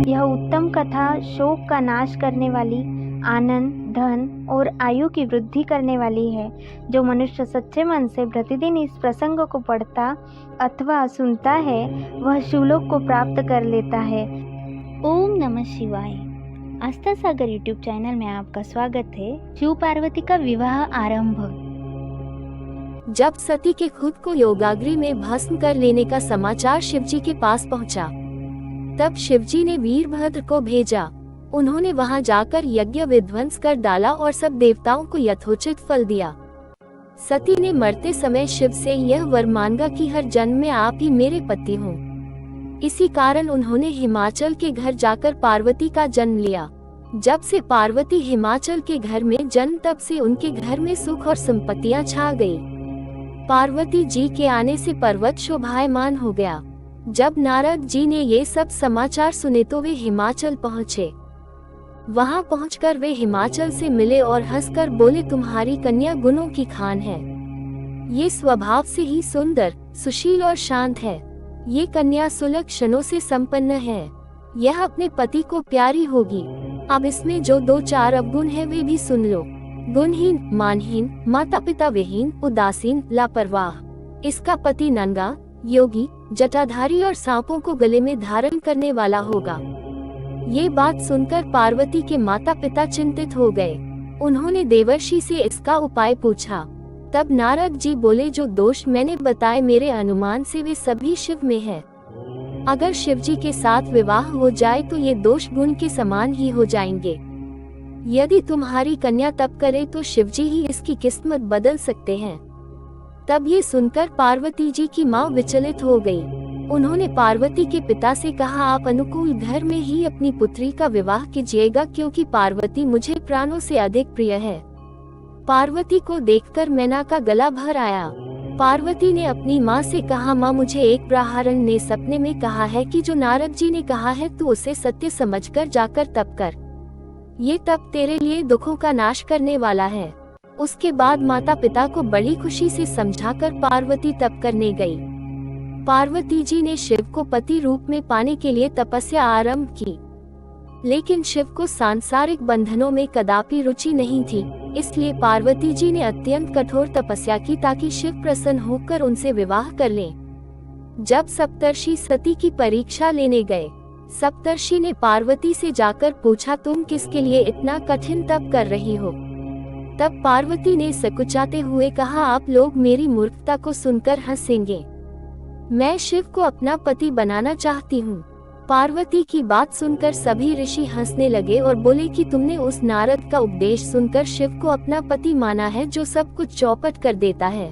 यह उत्तम कथा शोक का नाश करने वाली, आनंद, धन और आयु की वृद्धि करने वाली है। जो मनुष्य सच्चे मन से प्रतिदिन इस प्रसंग को पढ़ता अथवा सुनता है वह शिवलोक को प्राप्त कर लेता है। ओम नमः शिवाय। आस्था सागर यूट्यूब चैनल में आपका स्वागत है। शिव पार्वती का विवाह आरंभ। जब सती के खुद को योगाग्नि में भस्म कर लेने का समाचार शिवजी के पास पहुंचा, तब शिवजी ने वीरभद्र को भेजा। उन्होंने वहां जाकर यज्ञ विध्वंस कर डाला और सब देवताओं को यथोचित फल दिया। सती ने मरते समय शिव से यह वर मांगा कि हर जन्म में आप ही मेरे पति हों। इसी कारण उन्होंने हिमाचल के घर जाकर पार्वती का जन्म लिया। जब से पार्वती हिमाचल के घर में जन्म, तब से उनके घर में सुख और संपत्तियां छा गई। पार्वती जी के आने से पर्वत शोभायमान हो गया। जब नारद जी ने ये सब समाचार सुने तो वे हिमाचल पहुँचे। वहां पहुंचकर वे हिमाचल से मिले और हंसकर बोले, तुम्हारी कन्या गुणों की खान है। ये स्वभाव से ही सुंदर, सुशील और शांत है। ये कन्या सुलक्षणों से संपन्न है। यह अपने पति को प्यारी होगी। अब इसमें जो 2-4 अवगुण है वे भी सुन लो। गुणहीन, मानहीन, माता पिता विहीन, उदासीन, लापरवाह। इसका पति नंगा, योगी, जटाधारी और सांपों को गले में धारण करने वाला होगा। ये बात सुनकर पार्वती के माता पिता चिंतित हो गए। उन्होंने देवर्षि से इसका उपाय पूछा। तब नारद जी बोले, जो दोष मैंने बताए मेरे अनुमान से वे सभी शिव में है। अगर शिवजी के साथ विवाह हो जाए तो ये दोष गुण के समान ही हो जाएंगे। यदि तुम्हारी कन्या तप करे तो शिवजी ही इसकी किस्मत बदल सकते हैं। तब ये सुनकर पार्वती जी की माँ विचलित हो गई। उन्होंने पार्वती के पिता से कहा, आप अनुकूल घर में ही अपनी पुत्री का विवाह कीजिएगा, क्योंकि पार्वती मुझे प्राणों से अधिक प्रिय है। पार्वती को देखकर मैना का गला भर आया। पार्वती ने अपनी माँ से कहा, माँ मुझे एक ब्राह्मण ने सपने में कहा है कि जो नारद जी ने कहा है तू उसे सत्य समझकर जाकर तप कर। ये तप तेरे लिए दुखों का नाश करने वाला है। उसके बाद माता पिता को बड़ी खुशी से समझाकर पार्वती तप करने गई। पार्वती जी ने शिव को पति रूप में पाने के लिए तपस्या आरंभ की, लेकिन शिव को सांसारिक बंधनों में कदापि रुचि नहीं थी। इसलिए पार्वती जी ने अत्यंत कठोर तपस्या की ताकि शिव प्रसन्न होकर उनसे विवाह कर लें। जब सप्तर्षि सती की परीक्षा लेने गए, सप्तर्षि ने पार्वती से जाकर पूछा, तुम किसके लिए इतना कठिन तप कर रही हो? तब पार्वती ने सकुचाते हुए कहा, आप लोग मेरी मूर्खता को सुनकर हंसेंगे। मैं शिव को अपना पति बनाना चाहती हूँ। पार्वती की बात सुनकर सभी ऋषि हंसने लगे और बोले कि तुमने उस नारद का उपदेश सुनकर शिव को अपना पति माना है, जो सब कुछ चौपट कर देता है।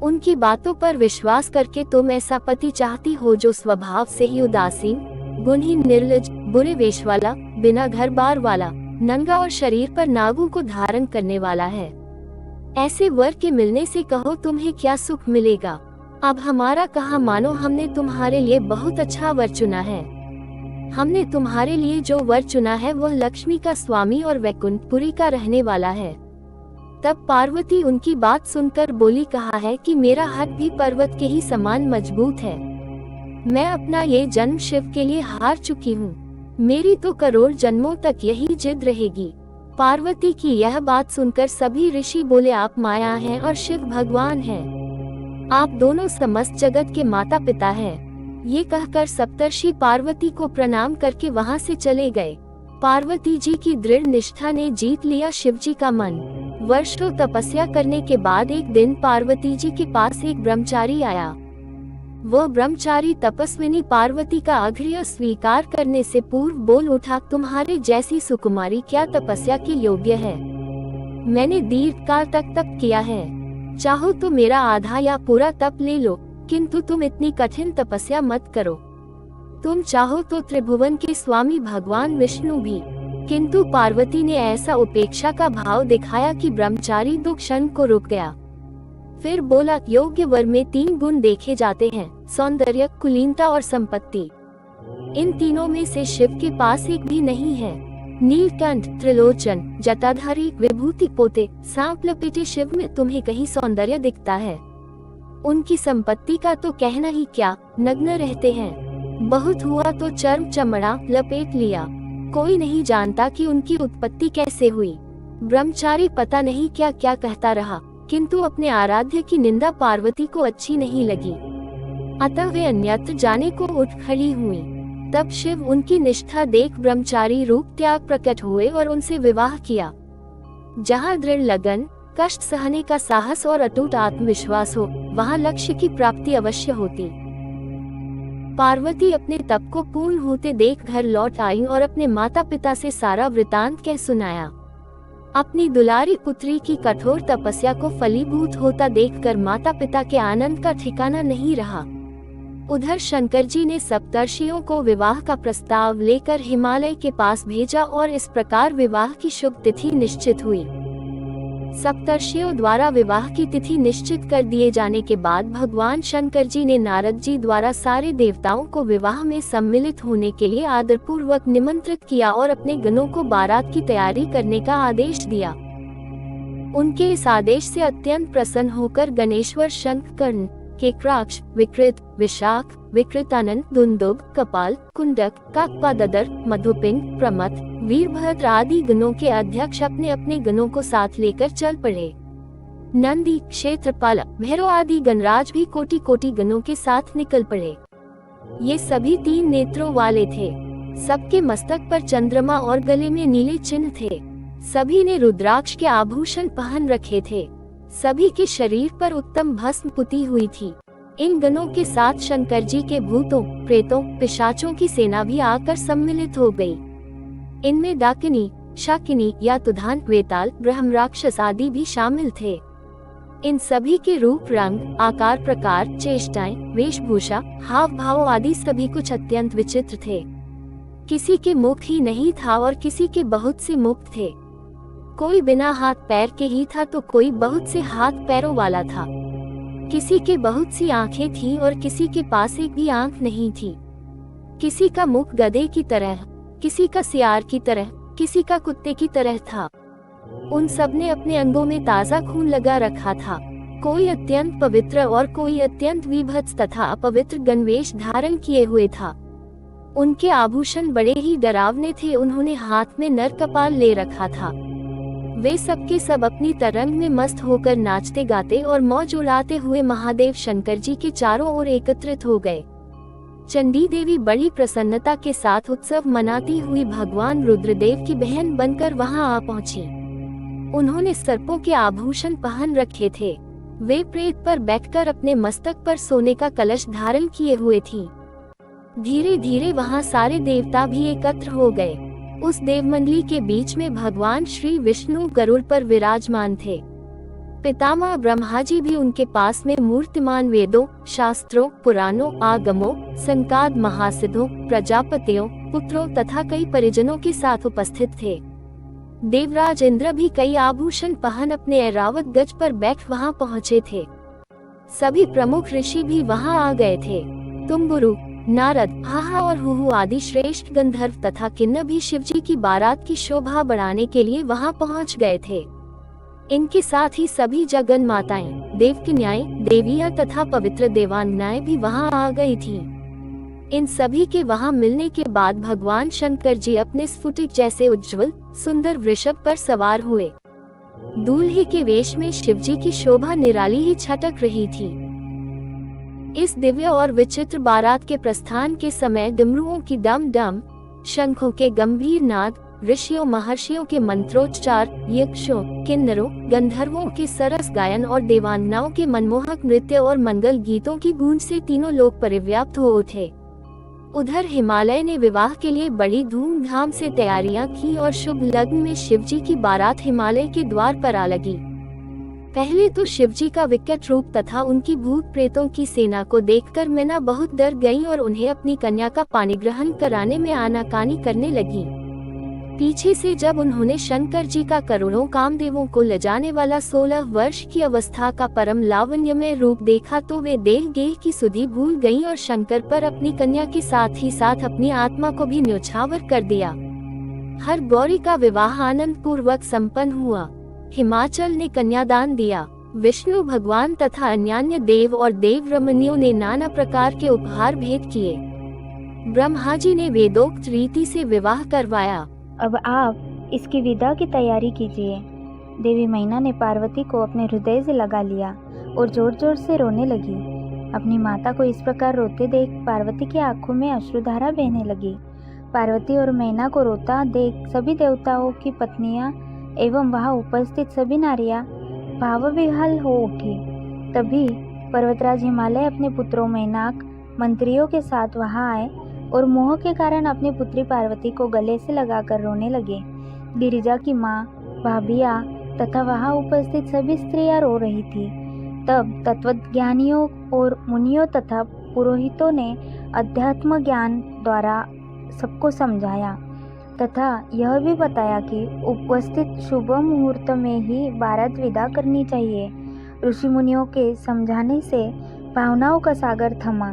उनकी बातों पर विश्वास करके तुम ऐसा पति चाहती हो जो स्वभाव से ही उदासीन, गुणहीन, निर्लज, बुरे वेश वाला, बिना घर बार वाला, नंगा और शरीर पर नागों को धारण करने वाला है। ऐसे वर के मिलने से कहो तुम्हें क्या सुख मिलेगा। अब हमारा कहा मानो, हमने तुम्हारे लिए बहुत अच्छा वर चुना है। हमने तुम्हारे लिए जो वर चुना है वह लक्ष्मी का स्वामी और वैकुंठपुरी का रहने वाला है। तब पार्वती उनकी बात सुनकर बोली, कहा है कि मेरा हाथ भी पर्वत के ही समान मजबूत है। मैं अपना ये जन्म शिव के लिए हार चुकी हूँ। मेरी तो करोड़ जन्मों तक यही जिद रहेगी। पार्वती की यह बात सुनकर सभी ऋषि बोले, आप माया हैं और शिव भगवान हैं। आप दोनों समस्त जगत के माता पिता हैं। ये कहकर सप्तर्षि पार्वती को प्रणाम करके वहां से चले गए। पार्वती जी की दृढ़ निष्ठा ने जीत लिया शिवजी का मन। वर्षों तपस्या करने के बाद एक दिन पार्वती जी के पास एक ब्रह्मचारी आया। वह ब्रह्मचारी तपस्विनी पार्वती का आग्रह स्वीकार करने से पूर्व बोल उठा, तुम्हारे जैसी सुकुमारी क्या तपस्या के योग्य है? मैंने दीर्घकाल तक तप किया है। चाहो तो मेरा आधा या पूरा तप ले लो, किंतु तुम इतनी कठिन तपस्या मत करो। तुम चाहो तो त्रिभुवन के स्वामी भगवान विष्णु भी। किंतु पार्वती ने ऐसा उपेक्षा का भाव दिखाया कि ब्रह्मचारी 2 क्षण को रुक गया। फिर बोला, योग्य वर में 3 गुण देखे जाते हैं, सौंदर्य, कुलीनता और संपत्ति। इन तीनों में से शिव के पास एक भी नहीं है। नीलकंठ, त्रिलोचन, जटाधारी, विभूति पोते, सांप लपेटे शिव में तुम्हें कहीं सौंदर्य दिखता है? उनकी संपत्ति का तो कहना ही क्या, नग्न रहते हैं। बहुत हुआ तो चर्म चमड़ा लपेट लिया। कोई नहीं जानता कि उनकी उत्पत्ति कैसे हुई। ब्रह्मचारी पता नहीं क्या क्या कहता रहा, किंतु अपने आराध्य की निंदा पार्वती को अच्छी नहीं लगी। अतः वे अन्यत्र जाने को उठ खड़ी हुई। तब शिव उनकी निष्ठा देख ब्रह्मचारी रूप त्याग प्रकट हुए और उनसे विवाह किया। जहाँ दृढ़ लगन, कष्ट सहने का साहस और अटूट आत्मविश्वास हो, वहाँ लक्ष्य की प्राप्ति अवश्य होती। पार्वती अपने तप को पूर्ण होते देख घर लौट आई और अपने माता पिता से सारा वृतांत कह सुनाया। अपनी दुलारी पुत्री की कठोर तपस्या को फलीभूत होता देखकर माता पिता के आनंद का ठिकाना नहीं रहा। उधर शंकर जी ने सप्तर्षियों को विवाह का प्रस्ताव लेकर हिमालय के पास भेजा और इस प्रकार विवाह की शुभ तिथि निश्चित हुई। सप्तर्षियों द्वारा विवाह की तिथि निश्चित कर दिए जाने के बाद भगवान शंकर जी ने नारद जी द्वारा सारे देवताओं को विवाह में सम्मिलित होने के लिए आदरपूर्वक निमंत्रित किया और अपने गणों को बारात की तैयारी करने का आदेश दिया। उनके इस आदेश से अत्यंत प्रसन्न होकर गणेश्वर शंखकर्ण, केक्राक्ष, विकृत, विशाख, विकृतानंद, दुंदुभ, कपाल, कुंडक, काकपाददर, मधुपिंड, प्रमथ, वीरभद्र आदि गणों के अध्यक्ष अपने अपने गणों को साथ लेकर चल पड़े। नंदी, क्षेत्रपाल, भैरव आदि गणराज भी कोटि कोटि गणों के साथ निकल पड़े। ये सभी 3 नेत्रों वाले थे। सबके मस्तक पर चंद्रमा और गले में नीले चिन्ह थे। सभी ने रुद्राक्ष के आभूषण पहन रखे थे। सभी के शरीर पर उत्तम भस्म पुती हुई थी। इन गणों के साथ शंकर जी के भूतों, प्रेतों, पिशाचों की सेना भी आकर सम्मिलित हो गई। इनमें डाकिनी, शाकिनी या तुधान, वेताल, ब्रह्म राक्षस आदि भी शामिल थे। इन सभी के रूप, रंग, आकार, प्रकार, चेष्टाएं, वेशभूषा, हाव भाव आदि सभी कुछ अत्यंत विचित्र थे। किसी के मुख ही नहीं था और किसी के बहुत से मुख थे। कोई बिना हाथ पैर के ही था तो कोई बहुत से हाथ पैरों वाला था। किसी के बहुत सी आंखें थीं और किसी के पास एक भी आंख नहीं थी। किसी का मुख गधे की तरह, किसी का सियार की तरह, किसी का कुत्ते की तरह था। उन सब ने अपने अंगों में ताजा खून लगा रखा था। कोई अत्यंत पवित्र और कोई अत्यंत विभत्स तथा अपवित्र गणवेश धारण किए हुए था। उनके आभूषण बड़े ही डरावने थे। उन्होंने हाथ में नर कपाल ले रखा था। वे सबके सब अपनी तरंग में मस्त होकर नाचते गाते और मौज उड़ाते हुए महादेव शंकर जी के चारों ओर एकत्रित हो गए। चंडी देवी बड़ी प्रसन्नता के साथ उत्सव मनाती हुई भगवान रुद्रदेव की बहन बनकर वहां आ पहुंची। उन्होंने सर्पों के आभूषण पहन रखे थे। वे प्रेत पर बैठकर अपने मस्तक पर सोने का कलश धारण किए हुए थीं। धीरे धीरे वहां सारे देवता भी एकत्र हो गए। उस देवमंडली के बीच में भगवान श्री विष्णु गरुड़ पर विराजमान थे। पितामह ब्रह्मा जी भी उनके पास में मूर्तिमान वेदों, शास्त्रों, पुराणों, आगमों, संकाद महासिद्धों, प्रजापतियों, पुत्रों तथा कई परिजनों के साथ उपस्थित थे। देवराज इंद्र भी कई आभूषण पहन अपने ऐरावत गज पर बैठ वहां पहुंचे थे। सभी प्रमुख ऋषि भी वहां आ गए थे। तुम्बुरु, नारद, हाहा और हुहु आदि श्रेष्ठ गंधर्व तथा किन्नर भी शिवजी की बारात की शोभा बढ़ाने के लिए वहां पहुंच गए थे। इनके साथ ही सभी जगन माताएं, देवकन्याएं, देवियां तथा पवित्र देवांगनाएं भी वहां आ गई थीं। इन सभी के वहां मिलने के बाद भगवान शंकर जी अपने स्फुटिक जैसे उज्जवल सुंदर वृषभ पर सवार हुए। दूल्हे के वेश में शिवजी की शोभा निराली ही छटक रही थी। इस दिव्य और विचित्र बारात के प्रस्थान के समय डमरुओं की डम डम, शंखों के गंभीर नाद, ऋषियों महर्षियों के मंत्रोच्चार, यक्षों, किन्नरों, गंधर्वों के सरस गायन और देवांगनाओं के मनमोहक नृत्य और मंगल गीतों की गूंज से तीनों लोग परिव्याप्त हो उठे। उधर हिमालय ने विवाह के लिए बड़ी धूमधाम से तैयारियां की और शुभ लग्न में शिवजी की बारात हिमालय के द्वार पर आ लगी। पहले तो शिवजी का विकट रूप तथा उनकी भूत प्रेतों की सेना को देखकर मीना बहुत डर गई और उन्हें अपनी कन्या का पानी ग्रहण कराने में आनाकानी करने लगी। पीछे से जब उन्होंने शंकर जी का करोड़ों कामदेवों को लजाने वाला 16 वर्ष की अवस्था का परम लावण्यमय रूप देखा तो वे देह गेह की सुधि भूल गईं और शंकर पर अपनी कन्या के साथ ही साथ अपनी आत्मा को भी न्योछावर कर दिया। हर गौरी का विवाह आनंद पूर्वक संपन्न हुआ। हिमाचल ने कन्यादान दिया। विष्णु भगवान तथा अन्यान्य देव और देव रमणियों ने नाना प्रकार के उपहार भेंट किए। ब्रह्मा जी ने वेदोक्त रीति से विवाह करवाया। अब आप इसकी विदा की तैयारी कीजिए। देवी मैना ने पार्वती को अपने हृदय से लगा लिया और जोर जोर से रोने लगी। अपनी माता को इस प्रकार रोते देख पार्वती की आंखों में अश्रुधारा बहने लगी। पार्वती और मैना को रोता देख सभी देवताओं की पत्नियां एवं वहां उपस्थित सभी नारियां भावविह्वल हो उठी। तभी पर्वतराज हिमालय अपने पुत्रों मैनाक मंत्रियों के साथ वहां आए और मोह के कारण अपनी पुत्री पार्वती को गले से लगाकर रोने लगे। गिरिजा की माँ, भाभियाँ तथा वहां उपस्थित सभी स्त्रियां रो रही थी। तब तत्वज्ञानियों और मुनियों तथा पुरोहितों ने अध्यात्म ज्ञान द्वारा सबको समझाया तथा यह भी बताया कि उपस्थित शुभ मुहूर्त में ही बारात विदा करनी चाहिए। ऋषि मुनियों के समझाने से भावनाओं का सागर थमा।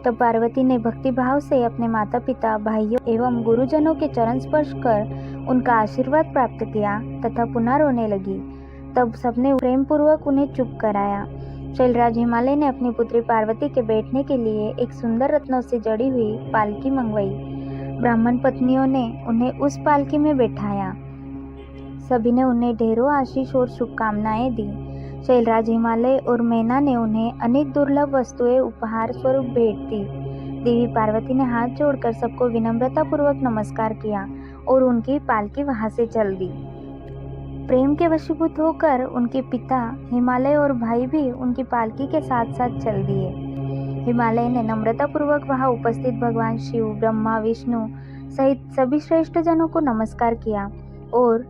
तब पार्वती ने भक्ति भाव से अपने माता पिता, भाइयों एवं गुरुजनों के चरण स्पर्श कर उनका आशीर्वाद प्राप्त किया तथा पुनः रोने लगी। तब सबने प्रेम पूर्वक उन्हें चुप कराया। शैलराज हिमालय ने अपनी पुत्री पार्वती के बैठने के लिए एक सुंदर रत्नों से जड़ी हुई पालकी मंगवाई। ब्राह्मण पत्नियों ने उन्हें उस पालकी में बैठाया। सभी ने उन्हें ढेरों आशीष और शुभकामनाएं दी। शैलराज हिमालय और मैना ने उन्हें अनेक दुर्लभ वस्तुएं उपहार स्वरूप भेंट दी। देवी पार्वती ने हाथ जोड़कर सबको विनम्रता पूर्वक नमस्कार किया और उनकी पालकी वहां से चल दी। प्रेम के वशीभूत होकर उनके पिता हिमालय और भाई भी उनकी पालकी के साथ साथ चल दिए। हिमालय ने नम्रता पूर्वक वहां उपस्थित भगवान शिव, ब्रह्मा, विष्णु सहित सभी श्रेष्ठ जनों को नमस्कार किया और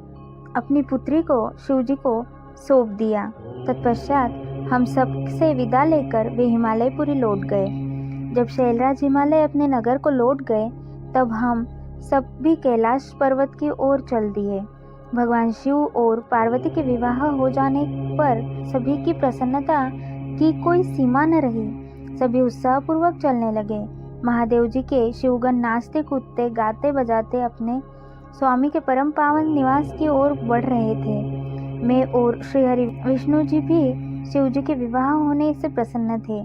अपनी पुत्री को शिवजी को सौंप दिया। तत्पश्चात हम सब से विदा लेकर वे हिमालयपुरी लौट गए। जब शैलराज हिमालय अपने नगर को लौट गए तब हम सब भी कैलाश पर्वत की ओर चल दिए। भगवान शिव और पार्वती के विवाह हो जाने पर सभी की प्रसन्नता की कोई सीमा न रही। सभी उत्साहपूर्वक चलने लगे। महादेव जी के शिवगण नाचते कूदते गाते बजाते अपने स्वामी के परम पावन निवास की ओर बढ़ रहे थे। मैं और श्रीहरि विष्णु जी भी शिव जी के विवाह होने से प्रसन्न थे।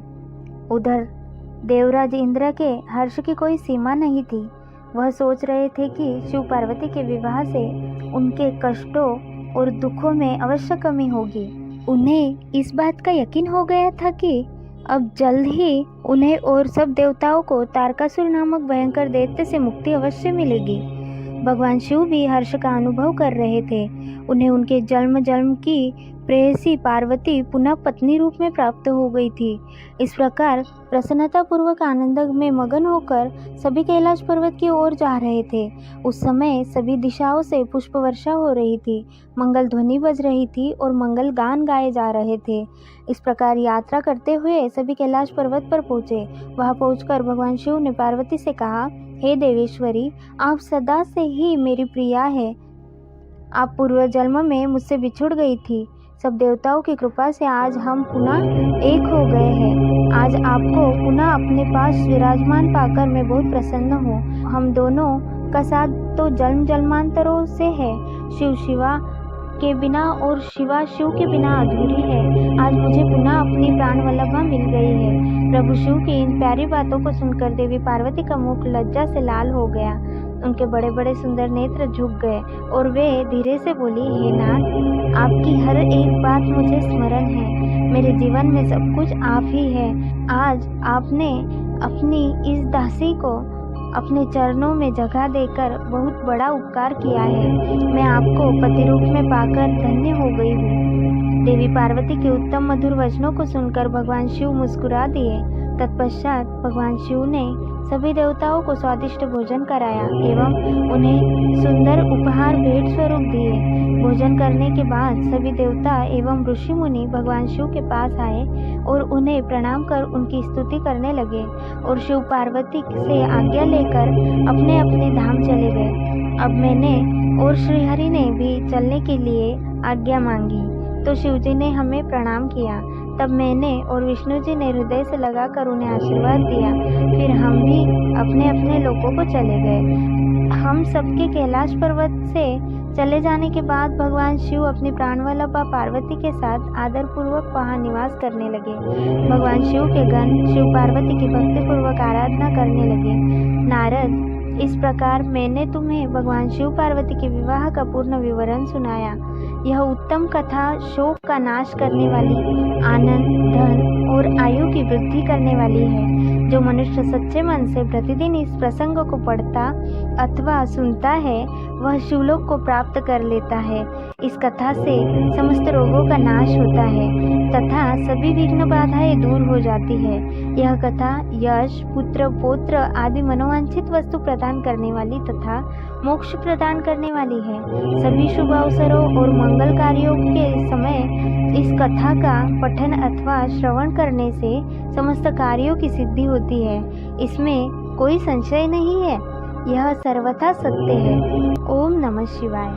उधर देवराज इंद्र के हर्ष की कोई सीमा नहीं थी। वह सोच रहे थे कि शिव पार्वती के विवाह से उनके कष्टों और दुखों में अवश्य कमी होगी। उन्हें इस बात का यकीन हो गया था कि अब जल्द ही उन्हें और सब देवताओं को तारकासुर नामक भयंकर दैत्य से मुक्ति अवश्य मिलेगी। भगवान शिव भी हर्ष का अनुभव कर रहे थे। उन्हें उनके जन्म जन्म की प्रेयसी पार्वती पुनः पत्नी रूप में प्राप्त हो गई थी। इस प्रकार प्रसन्नता पूर्वक आनंद में मगन होकर सभी कैलाश पर्वत की ओर जा रहे थे। उस समय सभी दिशाओं से पुष्प वर्षा हो रही थी, मंगल ध्वनि बज रही थी और मंगल गान गाए जा रहे थे। इस प्रकार यात्रा करते हुए सभी कैलाश पर्वत पर पहुँचे। वहां पहुंचकर भगवान शिव ने पार्वती से कहा, हे देवेश्वरी, आप सदा से ही मेरी प्रिया है। आप पूर्व जन्म में मुझसे बिछुड़ गई थी। सब देवताओं की कृपा से आज हम पुनः एक हो गए हैं। आज आपको पुनः अपने पास विराजमान पाकर मैं बहुत प्रसन्न हूँ। हम दोनों का साथ तो जन्म जन्मांतरों से है। शिव शिवा के बिना और शिवा शिव के बिना अधूरी है। आज मुझे पुनः अपनी प्राण वल्लभा मिल गई है। प्रभु शिव की इन प्यारी बातों को सुनकर देवी पार्वती का मुख लज्जा से लाल हो गया। उनके बड़े बड़े सुंदर नेत्र झुक गए और वे धीरे से बोली, हे नाथ, आपकी हर एक बात मुझे स्मरण है। मेरे जीवन में सब कुछ आप ही है। आज आपने अपनी इस दासी को अपने चरणों में जगह देकर बहुत बड़ा उपकार किया है। मैं आपको पति रूप में पाकर धन्य हो गई हूँ। देवी पार्वती के उत्तम मधुर वचनों को सुनकर भगवान शिव मुस्कुरा दिए। तत्पश्चात भगवान शिव ने सभी देवताओं को स्वादिष्ट भोजन कराया एवं उन्हें सुंदर उपहार भेंट स्वरूप दिए। भोजन करने के बाद सभी देवता एवं ऋषि मुनि भगवान शिव के पास आए और उन्हें प्रणाम कर उनकी स्तुति करने लगे और शिव पार्वती से आज्ञा लेकर अपने अपने धाम चले गए। अब मैंने और श्रीहरि ने भी चलने के लिए आज्ञा मांगी तो शिवजी ने हमें प्रणाम किया। तब मैंने और विष्णु जी ने हृदय से लगाकर उन्हें आशीर्वाद दिया। फिर हम भी अपने अपने लोकों को चले गए। हम सबके कैलाश पर्वत से चले जाने के बाद भगवान शिव अपनी प्राणवल्लभा पार्वती के साथ आदरपूर्वक वहां निवास करने लगे। भगवान शिव के गण शिव पार्वती की भक्तिपूर्वक आराधना करने लगे। इस प्रकार मैंने तुम्हें भगवान शिव पार्वती के विवाह का पूर्ण विवरण सुनाया। यह उत्तम कथा शोक का नाश करने वाली, आनंद, धन और आयु की वृद्धि करने वाली है। जो मनुष्य सच्चे मन से प्रतिदिन इस प्रसंग को पढ़ता अथवा सुनता है वह शिवलोक को प्राप्त कर लेता है। इस कथा से समस्त रोगों का नाश होता है तथा सभी विघ्न बाधाएं दूर हो जाती है। यह कथा यश, पुत्र, पौत्र आदि मनोवांछित वस्तु प्रदान करने वाली तथा मोक्ष प्रदान करने वाली है। सभी शुभ अवसरों और मंगल कार्यों के समय इस कथा का पठन अथवा श्रवण करने से समस्त कार्यों की सिद्धि होती है। इसमें कोई संशय नहीं है। यह सर्वथा सत्य है। ओम नमः शिवाय।